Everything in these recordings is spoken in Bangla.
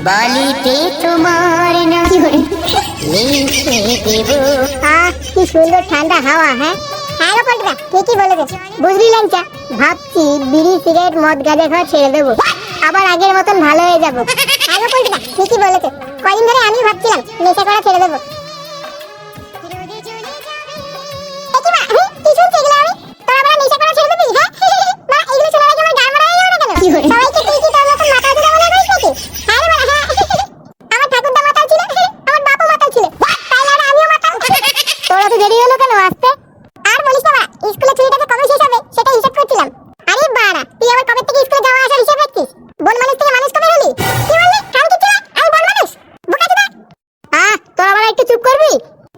বালিতে তোমার নাম লিখে দেব। কি সুন্দর ঠান্ডা হাওয়া। হ্যাঁ হ্যাঁ গো পল্টুদা, ঠিকই বলেছে। বুঝলি ল্যাংচা, ভাবছি বিড়ি সিগারেট মদ গাঁজা খাওয়া ছেড়ে দেবো, আবার আগের মতন ভালো হয়ে যাবো। হ্যাঁ গো পল্টুদা, ঠিকই বলেছে। কদিন ধরে আমি ভাবছিলাম নেশা করা ছেড়ে দেবো।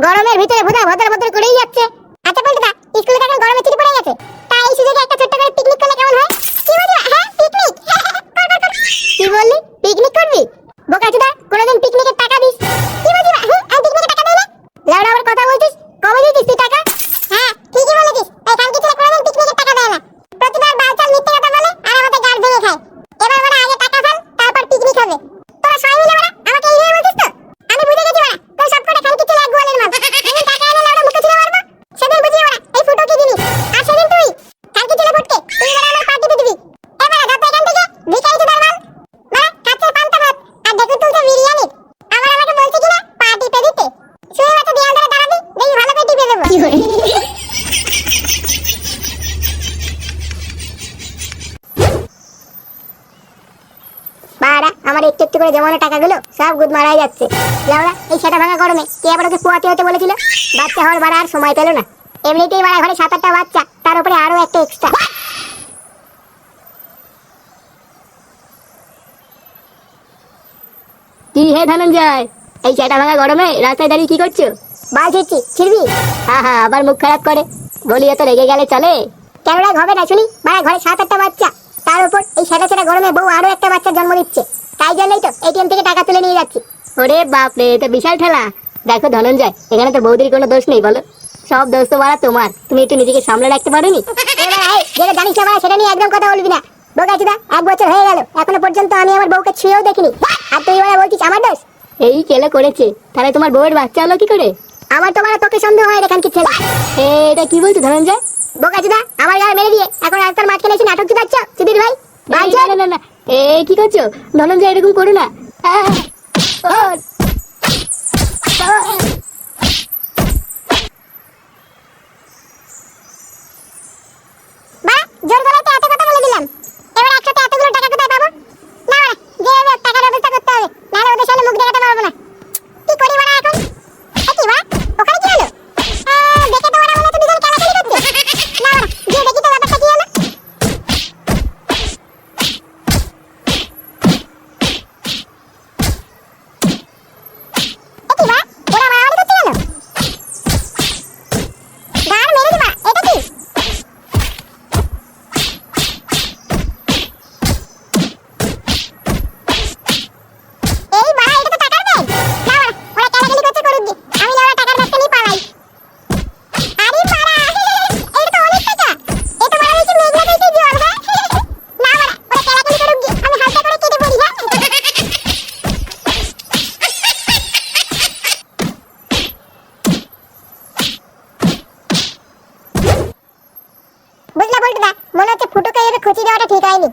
গরমের ভিতরে ভুদা ভদর ভদর করেই যাচ্ছে। আচ্ছা পল্টুদা, স্কুলে এখন গরমের ছুটি পড়ে গেছে, তাই এই সুযোগে একটা ছোট্ট করে পিকনিক করলে কেমন হয়? কি বলি? হ্যাঁ পিকনিক। কি বললি? পিকনিক করবি? বোকাচোদা, কোনদিন পিকনিকের টাকা দিস? কি বলছিস? হ্যাঁ আমি পিকনিকের টাকা দেই না। লাউড়া আবার কথা বলছিস, কবে দিছিস তুই টাকা? হ্যাঁ ঠিকই বলেছিস, এই কালকে ছেলে কোনদিন পিকনিকের টাকা দেয় না, প্রতিবার বালচাল মিথ্যে কথা বলে আর আমাদের গাল ভেঙে খায়। এবার বড় আগে টাকা ফেল, তারপর পিকনিক হবে। তোরা সবাই মিলে বড় আমাকে এইভাবে বলছিস তো? আমি বুঝে গেছি বড়, তোর সব কটা কালকে ছেলে এক গোয়ালের মাল। যেদিন টাকা এনে লাউড়া মুখে ছিঁড়ে মারবো, সেদিন বুঝিয়ে বড় এই ফুটো কি জিনিস। আর সেদিন তুই কালকে ছেলে ফুটকে তুই বড় আমার পার্টিতে দিবি। এবার যত এখান থেকে ভিখারি চোদার মাল বড় খাচ্ছে পান্তা ভাত আর দেখো তুলছে বিরিয়ানি, আমার আমাকে বলছে কিনা পার্টি পে দিতে। শুয়ে মতো দেয়াল ধরে দাঁড়াবি, দেখি ভালো করে টিপে দেবো। বাড়া আমার একটু একটু করে জমানো টাকাগুলো সব গুদ মারাই যাচ্ছে। লাউড়া এই সেটা ভাঙা গরমে কে আবার ওকে পোয়াতে হতে বলেছিল? বাচ্চা হওয়ার বাড়া আর সময় পেল না, এমনিতেই বাড়া ঘরে 7-8টা বাচ্চা, তার উপরে আরো একটা এক্সট্রা। কি হে ধনঞ্জয়, এই সেটা ভাঙা গরমে রাস্তায় দাঁড়িয়ে কি করছো? বাল ছিড়ছি, ছিড়বি? হ্যাঁ হ্যাঁ, আবার মুখ খারাপ করে। বলি এত রেগে গেলে চলে? কেন রাগ হবে না শুনি? বাড়া ঘরে 7-8টা বাচ্চা, তার উপর এই সেটা সেটা গরমে বউ আরো একটা বাচ্চা জন্ম দিচ্ছে, তাই জন্যই তো এটিএম থেকে টাকা তুলে নিয়ে যাচ্ছি। ওরে বাপরে, এটা বিশাল ঠেলা। দেখো ধনঞ্জয়, এখানে তো বৌদির কোনো দোষ নেই বলো, সব দোষ তো বাড়া তোমার। তুমি একটু নিজেকে সামলে রাখতে পারোনি? এবার এই যেটা জানিস না বাড়া, সেটা নিয়ে একদম কথা বলবি না। বোকাচোদা, 1 বছর হয়ে গেল এখনো পর্যন্ত আমি আমার বউকে ছুঁয়েও দেখিনি, আর তুই বাড়া বলছিস আমার দোষ? এই কেলে করেছে, তাহলে তোমার বউয়ের বাচ্চা হলো কি করে? আমার তো বাড়া তোকে সন্দেহ হয় এখান কি ছেলে। এটা কি বলছো ধনঞ্জয়? বোকাচোদা, আমার গায়ে মেরে দিয়ে এখন রাস্তার মাঝখানে এসে নাটক চুদাচ্ছ সুধীর ভাই। না না না না, কি করছো ধনঞ্জয়? এরকম করো না। বাহ, জোর গলায় তো এত কথা বলে দিলাম, এবার একসাথে এতগুলো টাকা কোথায় পাবো? না বাড়া, যে টাকার ব্যবস্থা করতে হবে, নাহলে ওদের সামনে মুখ দেখাতে পারবো না। কি করি বাড়া এখন? কি বাড়া, ওখানে কি হলো? দেখে তো বাড়া মনে হচ্ছে দুজন খেলাখেলি করছে। না বাড়া, গিয়ে দেখি তো ব্যাপারটা কি হলো। কি বাড়া, ওরা মারামারি করছে কেন? গার মেরে দিবা, এটা কি? এই বাড়া, এটা তো টাকার ব্যাগ। না বাড়া, ওরা খেলাখেলি করছে করুক গে, আমি না টাকার ব্যাগটা নিয়ে পালাই। আরে বাড়া, এটা তো অনেক টাকা, এটা বাড়া হচ্ছে মেঘনা নদীতে জল। হ্যাঁ না বাড়া, ওরা খেলাখেলি করুক গে, আমি হালকা করে কেটে পড়ি। হ্যাঁ বুঝলা বলটুদা, মনে হচ্ছে ফুটোকে এভাবে খুঁচি দেওয়াটা ঠিক হয়নি।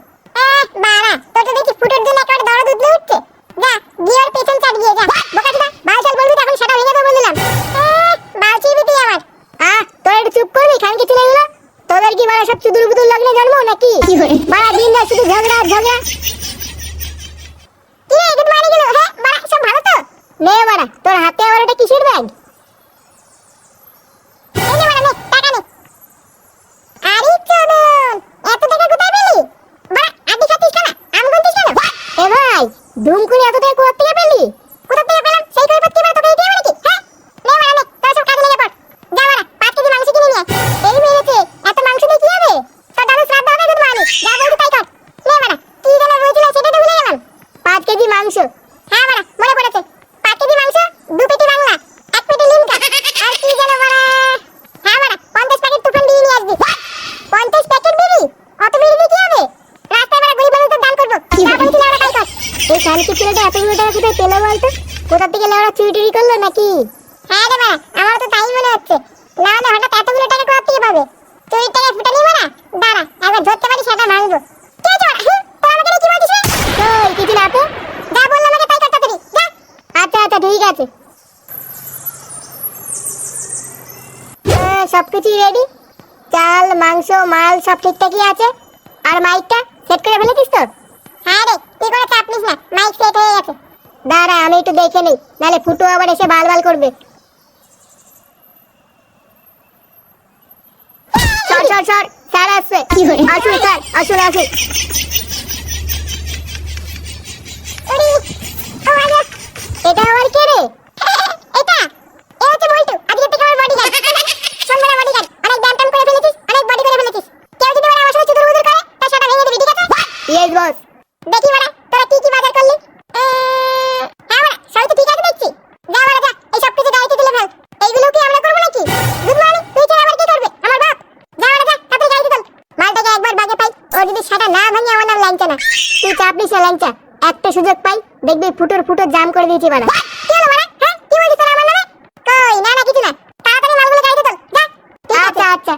বাড়া, তোর তো দেখি ফুটোর জন্য একেবারে দরদ উঠলে উঠছে। যা গিয়ে ওর পেছন চাট গিয়ে যা। বোকাচোদা, বালচাল বলবি তখন সেটা ভেঙে দেবো বললাম। বাল চিবি তুই আমার। তোরা একটু চুপ করবি খানকি ছেলে এগুলো? তোদের কি বাড়া সব চুদুর বুদুর লগ্নে জন্ম নাকি? বাড়া দিন রাত শুধু ঝগড়া আর ঝগড়া। কি রে, গুড মর্নিং গেল? হ্যাঁ বাড়া, সব ভালো তো? নে বাড়া, তোর হাতে আবার এটা কিসের ব্যাগ? এই নে বাড়া, নে টাকা নে। আরে চোদন, এত টাকা কোথায় পেলি? বাড়া, আদি খাচ্ছিস কেন? আম গুনতিস কেন? এ ভাই, ধুম করে এত টাকা কোথা থেকে পেলি? কোথা থেকে পেলাম সেই কই পাচ্ছি বাড়া, তোকে দিয়ে নাকি? হ্যাঁ নে বাড়া, নে তোর সব কাজে লেগে পড়। যা বাড়া, 5 কেজি মাংস কিনে নিয়ে আয়। এই মেরেছে, এত মাংস দিয়ে কি হবে? তোর দাদু শ্রাদ্ধ হবে গুড মর্নিং, যা বলছি তাই কর। নে বাড়া, কি যেন বলছিলাম সেটা তো ভুলে গেলাম। 5 কেজি মাংস? হ্যাঁ বাড়া, মনে পড়েছে। 5 কেজি মাংস, 2 পেটি বাংলা, 1 পেটি লিমকা, আর কি যেন বাড়া, হ্যাঁ বাড়া 50 প্যাকেট তুফান বিড়ি নিয়ে আসবি। 50 প্যাকেট বিড়ি? অত বিড়ি দিয়ে কি হবে? রাস্তায় বাড়া গরিব মানুষদের দান করবো, যা বলছিলাম আমরা তাই কর। এই খানকি ছেলেটা এতগুলো টাকা কোথায় পেলো বলতো? কোথা থেকে লেওড়া চুরি টুরি করলো নাকি? হ্যাঁ রে বাড়া, আমার তো তাই মনে হচ্ছে। না হলে হঠাৎ এতগুলো টাকা কোথা থেকে পাবে? চুরির টাকা ফুটানি বাড়া, দাঁড়া একবার ধরতে পারি সেটা ভাঙবো। কি হয়েছে বাড়া? তো আমাকে নিয়ে কি বলছিস রে? কই কিছু না তো, যা বললাম আমাকে তাই করতে পারি, যা। আচ্ছা আচ্ছা ঠিক আছে। সবকিছু রেডি, চাল মাংস মাল সব ঠিকঠাকই আছে। আর মাইকটা সেট করে ফেলেছিস তো? হ্যাঁ রে, তুই করে চাপ নিস না, মাইক সেট হয়ে গেছে। দাঁড়া আমি একটু দেখে নেই, নাহলে ফুটো আবার এসে বাল করবে। সর সর সর, স্যার আসছে। আসুন স্যার, আসুন আসুন। এটা আবার কে রে? এটা এ হচ্ছে বল্টু, আজকে থেকে আমার বডিগার্ড। সুন্দর বডিগার্ড, অনেক ব্যায়াম ট্যাম করে ফেলেছিস, অনেক বডি করে ফেলেছিস। কেউ যদি আমার সাথে চুদুর বুদুর করে তার সেটা ভেঙে দিবি, ঠিক আছে? Yes boss. দেখি বাড়া তোরা কি কি বাজার করলি। হ্যাঁ বাড়া সবই তো ঠিক আছে দেখছি। যা বাড়া যা, এই সব কিছু গাড়িতে তুলে ফেল। এইগুলো কি আমরা করবো নাকি? গুড মর্নিং, তুই ছাড়া আবার কে করবে? আমার বাপ। যা বাড়া যা, তাড়াতাড়ি গাড়িতে তোল। মালটাকে একবার বাগে পাই, ও যদি সেটা না ভাঙে আমার নাম ল্যাংচা না। তুই চাপ নিস না ল্যাংচা, একটা সুযোগ পাই দেখবি ফুটোর জাম করে দিয়েছি বাড়া। কি হলো বাড়া? হ্যাঁ কি বলছিস তোরা আমার নামে? কই না না কিছু না, তাড়াতাড়ি মালগুলো গাড়িতে তোল, যা। আচ্ছা আচ্ছা।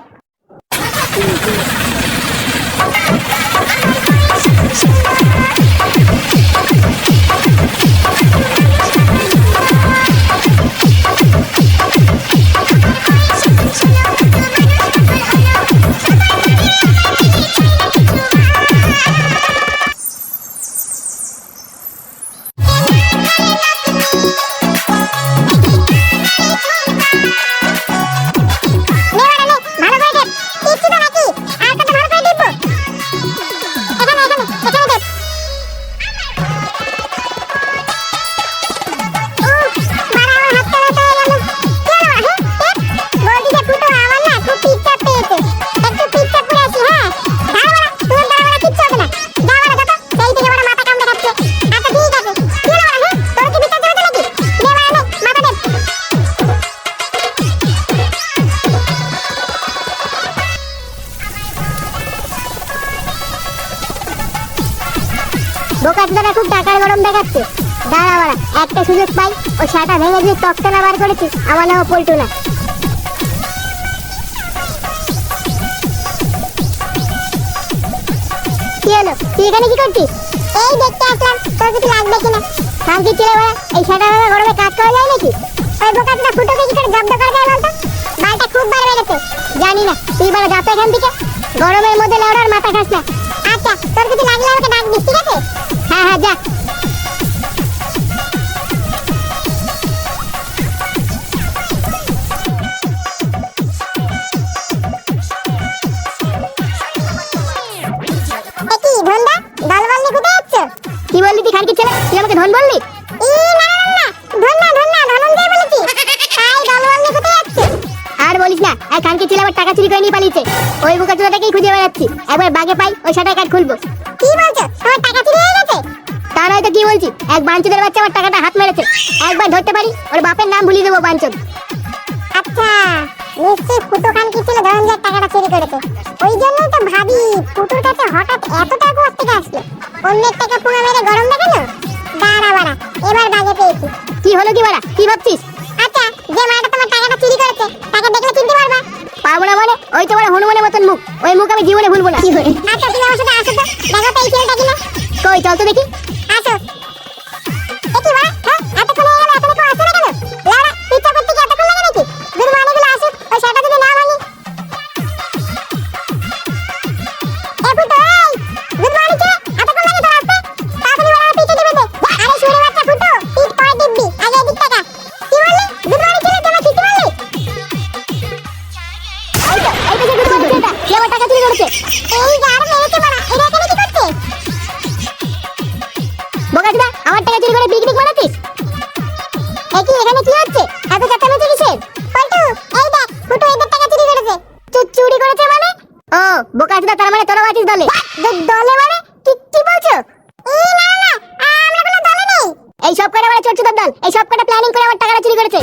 বোকাচোদাটা খুব টাকার গরম দেখাচ্ছে। দাঁড়া বাড়া, একটা সুযোগ পাই ও সেটা ভেঙে দিয়ে তক্তা না বার করেছি, আমার নামও পল্টু না। কি হলো, তুই এখানে কি করছিস? এই দেখতে আসলাম তোর কিছু লাগবে কিনা। শান্তি ছেলে বাড়া, এই সেটা গরমে কাজ করা যায় নাকি? ওই বোকাচোদা ফুটোকে কি করে জব্দ করা যায় বলতো? বালটা খুব বার বেড়েছে। জানি না, তুই বাড়া যাতে এখান থেকে, গরমের মধ্যে লেওড়ার মাথা খাস না। আচ্ছা তোর কিছু লাগলে আমাকে ডাক দিস, ঠিক আছে? হ্যাঁ হ্যাঁ যা। কি ধনদা, দলবল নিয়ে কোথায় যাচ্ছ? কি বললি তুই খানকি ছেলে? তুই আমাকে ধন বললি? ধনঞ্জয় বলেছি। তাই দলবল নিয়ে কোথায় যাচ্ছ? আর বলিস না, এক খানকি ছেলে আবার টাকা চুরি করে নিয়ে পালিয়েছে। ওই বোকাচোদাটাকেই খুঁজে বেড়াচ্ছি, একবার বাগে পাই ওই সেটা কাট খুলবো। কি বলছো, তোমার টাকা চুরি হয়ে গেছে? তা নয় তো কি বলছি, এক বাঞ্চদের বাচ্চা আমার টাকাটা হাত মেরেছে। একবার ধরতে পারি ওর বাপের নাম ভুলিয়ে দেবো বাঞ্চদ। আচ্ছা, নিশ্চয়ই ফুটো খানকি ছেলে ধনঞ্জয়ের টাকাটা চুরি করেছে। ওই জন্যই তো ভাবি ফুটোর কাছে হঠাৎ এত টাকা কোথা থেকে আসলো। অন্যের টাকা পুরো মেরে গরম দেখালো। দাঁড়া বাড়া, এবার বাগে পেয়েছি। কি হলো কি বাড়া, কি ভাবছিস? আচ্ছা, যে মাটা তোমার টাকাটা চুরি করেছে তাকে দেখলে চিনতে পারবা? পারবো না মানে? ওই তো বড় হনুমানের মতন মুখ, ওই মুখ আমি জীবনে ভুলবো না। আচ্ছা তুমি আমার সাথে আসো তো, দেখো তো এই ছেলেটা কিনা। কই চল তো দেখি। আসো। একি বাড়া, হ্যাঁ এতক্ষণ হয়ে গেল, এতক্ষণ আসছে না কেন? লাউড়া পিচ্চা করতে কি এতক্ষণ লাগে নাকি? দুধ মানেগুলো আসুক, ওই সেটা যদি না ভাঙি। এ ফুটো, এই দুধ মানে কে? এতক্ষণ লাগে তোর আসতে? তাড়াতাড়ি বাড়া পিছে দিবে দে। আরে শুনে বাচ্চা ফুটো, পিঠ পরে দিবি, আগে এদিক টাকা। কি বললি? দুধ মানে ছেলে তোমরা ঠিক বললি? এই তো সে দুধ মানে ছেলেটা, সে আমার টাকা চুরি করেছে। এই গার মেরেছে বাড়া, এরা এখানে কি করছে? বোকাচোদা, আমার টাকা চুরি করে পিকনিক বানাচ্ছিস? একই এখানে কি হচ্ছে? এত চেঁচামেচি কিসের? পল্টু, এই দেখ ফুটো এদের টাকা চুরি করেছে। চুরি করেছে মানে? ও বোকাচোদা, তার মানে তোরা আছিস দলে? দলে মানে কি বলছো? এই না না, আমরা কোনো দলে নেই। এই সব কটা মানে চোরচুদার দল, এই সব কটা প্ল্যানিং করে আমার টাকাটা চুরি করেছে।